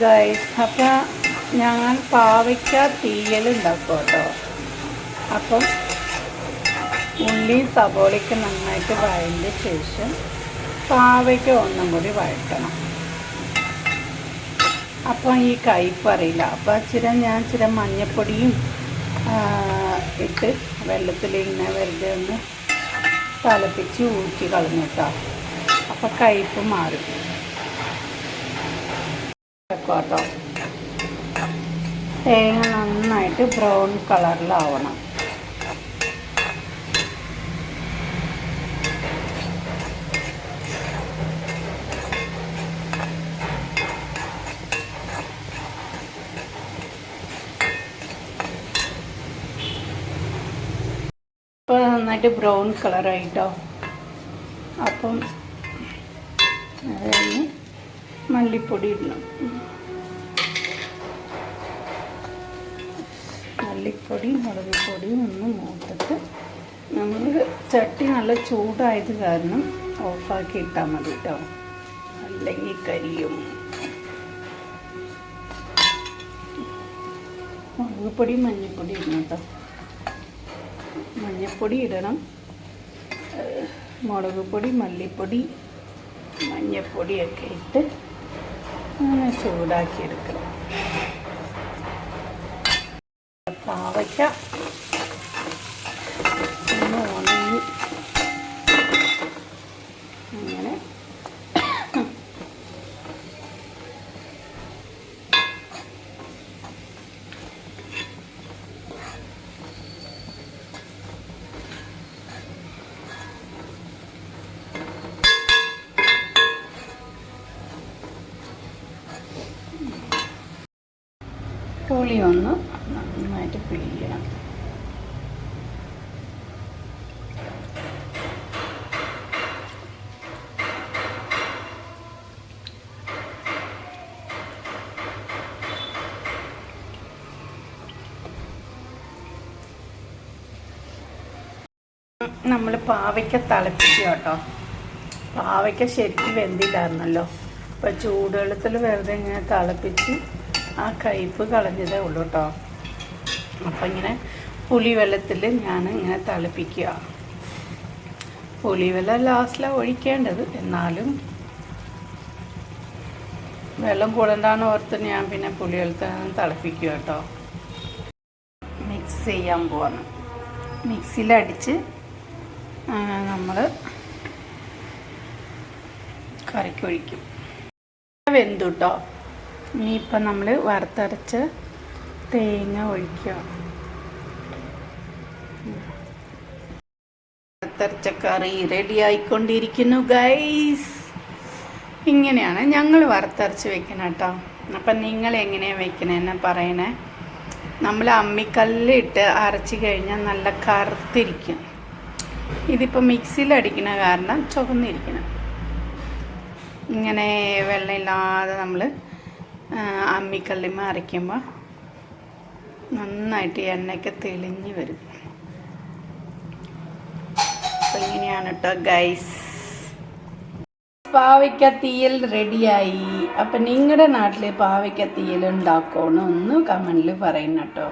Guys, അപ്പം ഞാൻ പാവയ്ക്ക തീയൽ ഉണ്ടാക്കും കേട്ടോ. അപ്പം ഉള്ളി സബോളയ്ക്ക് നന്നായിട്ട് വഴണ്ട ശേഷം പാവയ്ക്ക ഒന്നും കൂടി വഴറ്റണം. അപ്പം ഈ കയ്പ്പ് അറിയില്ല. അപ്പം ഞാൻ ഇച്ചിരി മഞ്ഞൾപ്പൊടിയും ഇട്ട് വെള്ളത്തിൽ ഇങ്ങനെ വെറുതെ ഒന്ന് തിളപ്പിച്ച് ഊറ്റി കളഞ്ഞു കേട്ടോ. അപ്പം കയ്പ്പ് മാറും കേട്ടോ. തേങ്ങ നന്നായിട്ട് ബ്രൗൺ കളറിലാവണം. ഇപ്പോൾ നന്നായിട്ട് ബ്രൗൺ കളറായിട്ടോ. അപ്പം അത് കഴിഞ്ഞ് മല്ലിപ്പൊടി ഇടണം. മല്ലിപ്പൊടി മുളക് പൊടിയും ഒന്ന് മൂത്തിട്ട് നമ്മൾ ചട്ടി നല്ല ചൂടായത് കാരണം ഓഫാക്കി ഇട്ടാൽ മതി കേട്ടോ, അല്ലെങ്കിൽ കരിയും. മുളക് പൊടി മഞ്ഞൾപ്പൊടി ഇടണം കേട്ടോ. മഞ്ഞൾപ്പൊടി ഇടണം, മുളക് പൊടി മല്ലിപ്പൊടി മഞ്ഞൾപ്പൊടിയൊക്കെ ഇട്ട് അങ്ങനെ ചൂടാക്കിയെടുക്കണം. പാവയ്ക്ക ഒന്ന് ഉണങ്ങി അങ്ങനെ പുളി ഒന്ന് നന്നായിട്ട് പിഴിയണം. നമ്മൾ പാവയ്ക്ക തിളപ്പിക്കുക കേട്ടോ. പാവയ്ക്ക ശരിക്കും വെന്തില്ലായിരുന്നല്ലോ. അപ്പോൾ ചൂടുവെള്ളത്തിൽ വെറുതെ ഇങ്ങനെ തിളപ്പിച്ച് ആ കയ്പ്പ് കളഞ്ഞതേ ഉള്ളൂ കേട്ടോ. അപ്പം ഇങ്ങനെ പുളിവെള്ളത്തിൽ ഞാൻ ഇങ്ങനെ തിളപ്പിക്കുക. പുളിവെള്ളം ലാസ്റ്റിലാണ് ഒഴിക്കേണ്ടത്, എന്നാലും വെള്ളം കൂടണ്ടാന്ന് ഓർത്ത് ഞാൻ പിന്നെ പുളിവെള്ളത്തിൽ തിളപ്പിക്കുക കേട്ടോ. മിക്സ് ചെയ്യാൻ പോവാണ്. മിക്സിയിലടിച്ച് നമ്മൾ കറിക്കൊഴിക്കും. വെന്തു കേട്ടോ. ഇനിയിപ്പം നമ്മൾ വറുത്തരച്ച തേങ്ങ ഒഴിക്കുക. വറുത്തരച്ച കറി റെഡി ആയിക്കൊണ്ടിരിക്കുന്നു ഗൈസ്. ഇങ്ങനെയാണ് ഞങ്ങൾ വറുത്തരച്ച് വെക്കണം കേട്ടോ. അപ്പം നിങ്ങൾ എങ്ങനെയാണ് വെക്കണേന്ന് പറയണേ. നമ്മൾ അമ്മിക്കല്ലിട്ട് അരച്ച് കഴിഞ്ഞാൽ നല്ല കറുത്തിരിക്കും. ഇതിപ്പോൾ മിക്സിയിൽ അടിക്കണ കാരണം ചുവന്നിരിക്കണം. ഇങ്ങനെ വെള്ളമില്ലാതെ നമ്മൾ അമ്മിക്കല്ലിമ്മ അരയ്ക്കുമ്പോൾ നന്നായിട്ട് എണ്ണയൊക്കെ തെളിഞ്ഞ് വരും. അപ്പം ഇങ്ങനെയാണ് കേട്ടോ ഗൈസ്. പാവയ്ക്ക തീയൽ റെഡിയായി. അപ്പം നിങ്ങളുടെ നാട്ടിൽ പാവയ്ക്ക തീയൽ ഉണ്ടാക്കുമെന്ന് ഒന്ന് കമൻറ്റിൽ പറയുന്ന കേട്ടോ.